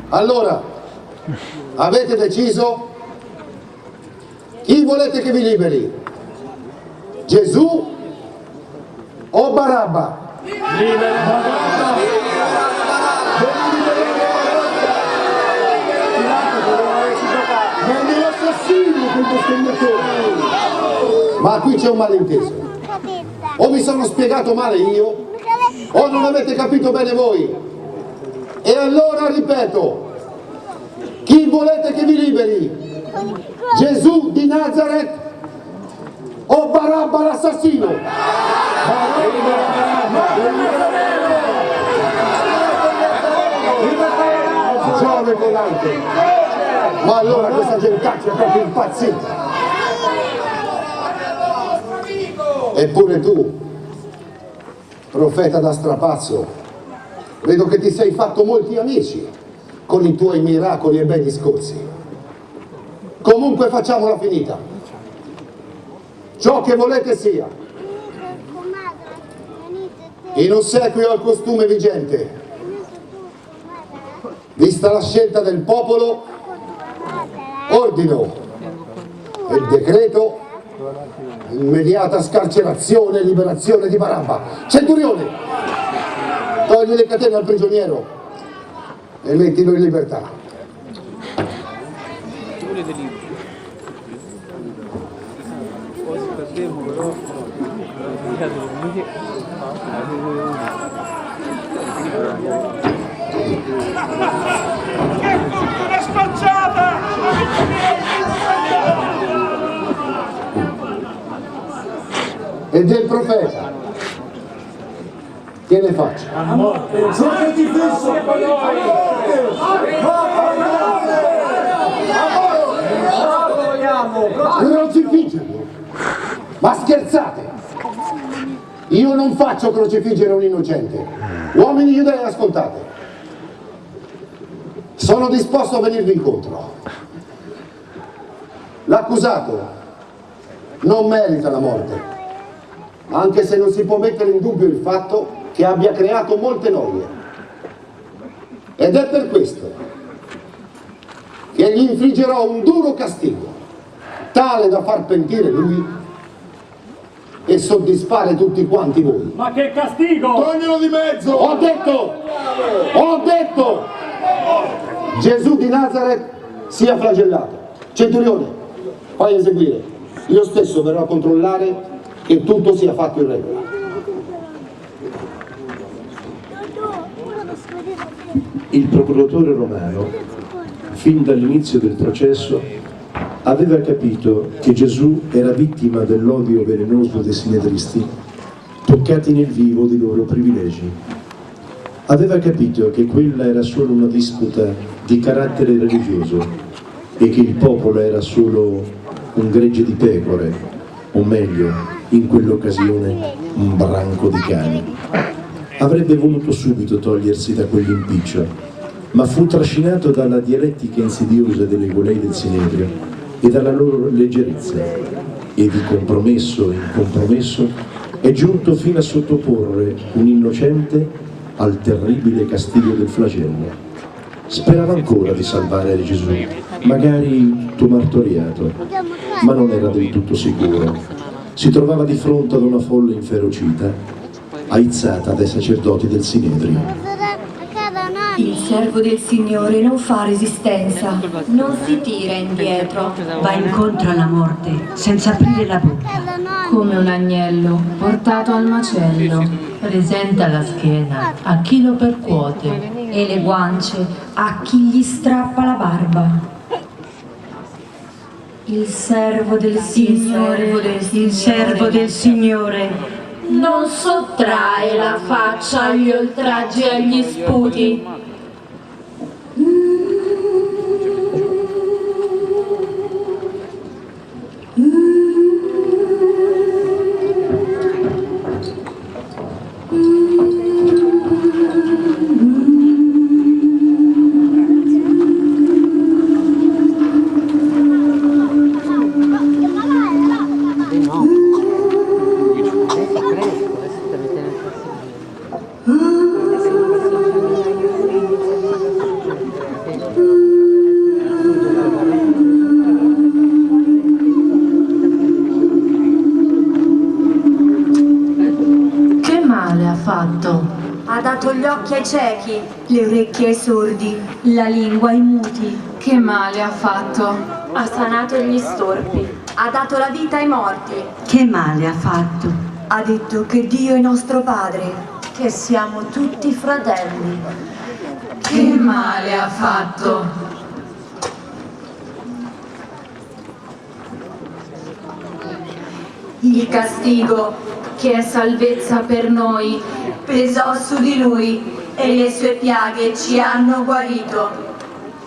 Allora, avete deciso? Chi volete che vi liberi? Gesù o Barabba? Ma qui c'è un malinteso. O mi sono spiegato male io, o non avete capito bene voi. E allora ripeto, chi volete che vi liberi? Gesù di Nazareth o Barabba l'assassino? Giove volante! Ma allora questa gentaccia è proprio impazzita! Eppure tu, profeta da strapazzo, vedo che ti sei fatto molti amici con i tuoi miracoli e bei discorsi. Comunque facciamola finita. Ciò che volete sia, in ossequio al costume vigente, vista la scelta del popolo, ordino e decreto immediata scarcerazione e liberazione di Barabba. Centurione, togli le catene al prigioniero e mettilo in libertà. Una spacciata! E del profeta che ne faccia? A morte! Siete di fisso! Crocifiggerlo? Ma scherzate? Io non faccio crocifiggere un innocente. Uomini giudei, ascoltate. Sono disposto a venirvi incontro. L'accusato non merita la morte, anche se non si può mettere in dubbio il fatto che abbia creato molte noie. Ed è per questo che gli infliggerò un duro castigo, tale da far pentire lui e soddisfare tutti quanti voi. Ma che castigo! Toglilo di mezzo! Ho detto! Gesù di Nazareth sia flagellato. Centurione, fai eseguire. Io stesso verrò a controllare che tutto sia fatto in regola. Il procuratore romano, fin dall'inizio del processo, aveva capito che Gesù era vittima dell'odio velenoso dei sinedristi, toccati nel vivo dei loro privilegi. Aveva capito che quella era solo una disputa di carattere religioso e che il popolo era solo un gregge di pecore, o meglio, in quell'occasione, un branco di cani. Avrebbe voluto subito togliersi da quell'impiccio, ma fu trascinato dalla dialettica insidiosa delle golei del Sinedrio e dalla loro leggerezza, e di compromesso in compromesso è giunto fino a sottoporre un innocente al terribile castigo del flagello. Sperava ancora di salvare Gesù, magari martoriato, ma non era del tutto sicuro. Si trovava di fronte ad una folla inferocita, aizzata dai sacerdoti del Sinedrio. Il servo del Signore non fa resistenza, non si tira indietro, va incontro alla morte senza aprire la bocca. Come un agnello portato al macello, Presenta la schiena a chi lo percuote e le guance a chi gli strappa la barba. Il servo del Signore non sottrae la faccia agli oltraggi e agli sputi. fatto? Ha dato gli occhi ai ciechi, le orecchie ai sordi, la lingua ai muti. Che male ha fatto? Ha sanato gli storpi. Ha dato la vita ai morti. Che male ha fatto? Ha detto che Dio è nostro Padre. Che siamo tutti fratelli. Che male ha fatto? Il castigo, che è salvezza per noi, pesò su di lui e le sue piaghe ci hanno guarito.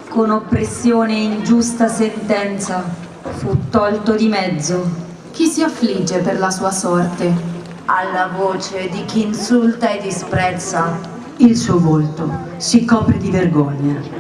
Con oppressione e ingiusta sentenza fu tolto di mezzo. Chi si affligge per la sua sorte? Alla voce di chi insulta e disprezza, Il suo volto si copre di vergogna.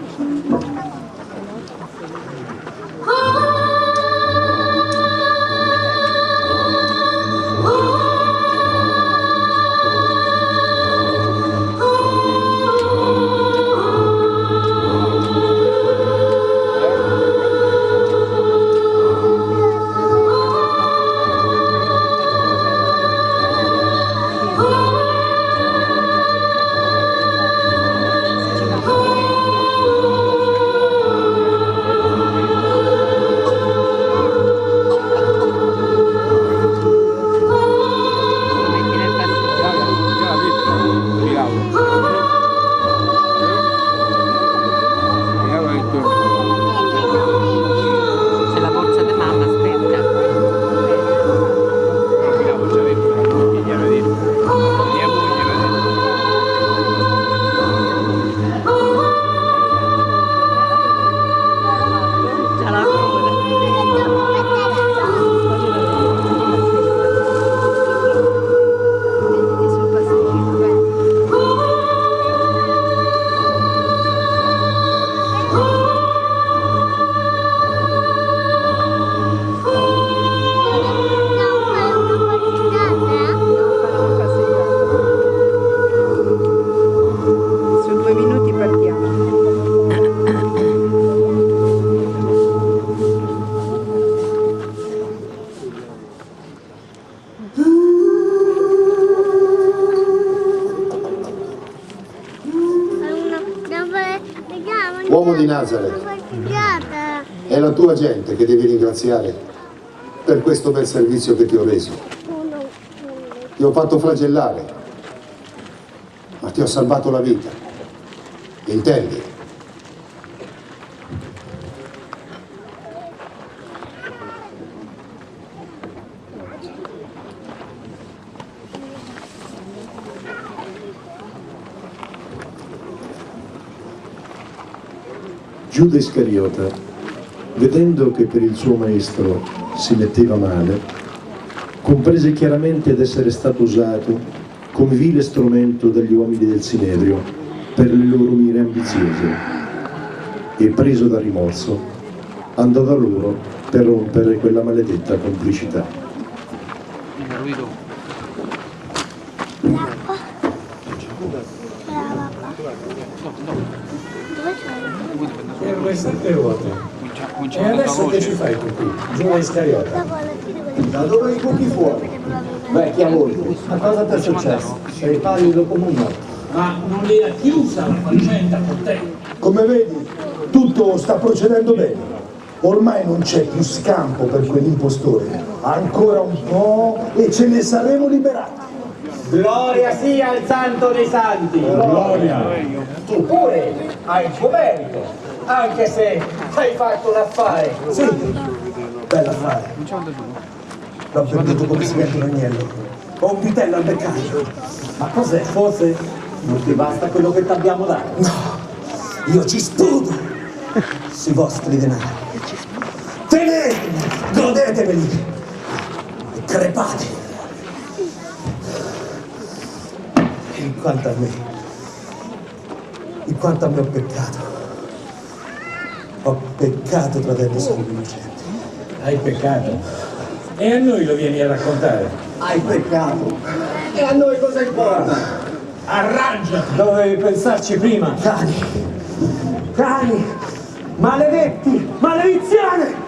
Uomo di Nazareth, è la tua gente che devi ringraziare per questo bel servizio che ti ho reso. Ti ho fatto flagellare, ma ti ho salvato la vita. Intendi? Giuda Iscariota, vedendo che per il suo maestro si metteva male, comprese chiaramente d'essere stato usato come vile strumento dagli uomini del Sinedrio per le loro mire ambiziose e, preso da rimorso, andò da loro per rompere quella maledetta complicità. Erano le 7 volte. E adesso che ci fai tu qui? Giuda Iscariota. Da dove li buchi fuori? Vecchia volpe, ma cosa ti è successo? Sei pallido come un morto. Ma non era chiusa la faccenda con te? Come vedi, tutto sta procedendo bene. Ormai non c'è più scampo per quell'impostore. Ancora un po' e ce ne saremo liberati. Gloria sia al Santo dei Santi! Gloria! Tu pure hai il tuo merito, anche se hai fatto un affare. Sì, bell'affare. L'ho perduto come si mette un agnello. Ho un vitello al beccaio. Ma cos'è? Forse non ti basta quello che ti abbiamo dato? No, io ci studo sui vostri denari. Teneteli, godeteveli e crepate. In quanto a me ho peccato tradendo sangue innocente. Hai peccato. E a noi lo vieni a raccontare. Hai peccato. E a noi cosa importa? Arrangiati! Dovevi pensarci prima. Cani, maledetti, maledizione!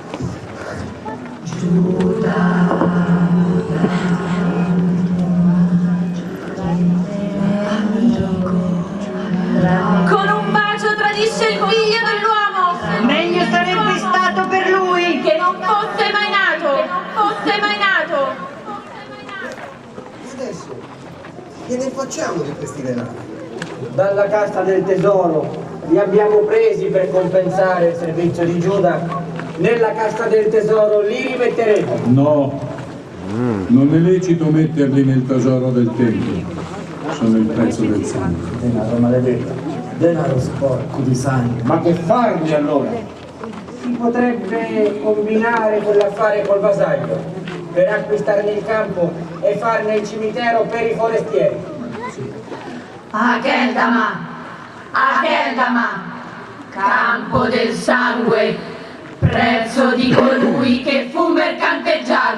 Che ne facciamo di questi denari? Dalla cassa del tesoro li abbiamo presi per compensare il servizio di Giuda. Nella cassa del tesoro li rimetteremo. No, non è lecito metterli nel tesoro del Tempio. Sono il prezzo del sangue. Denaro maledetto, denaro sporco di sangue. Ma che fargli allora? Si potrebbe combinare quell'affare col vasaglio per acquistarne il campo e farne il cimitero per i forestieri. Akeldama, campo del sangue, prezzo di colui che fu mercanteggiato.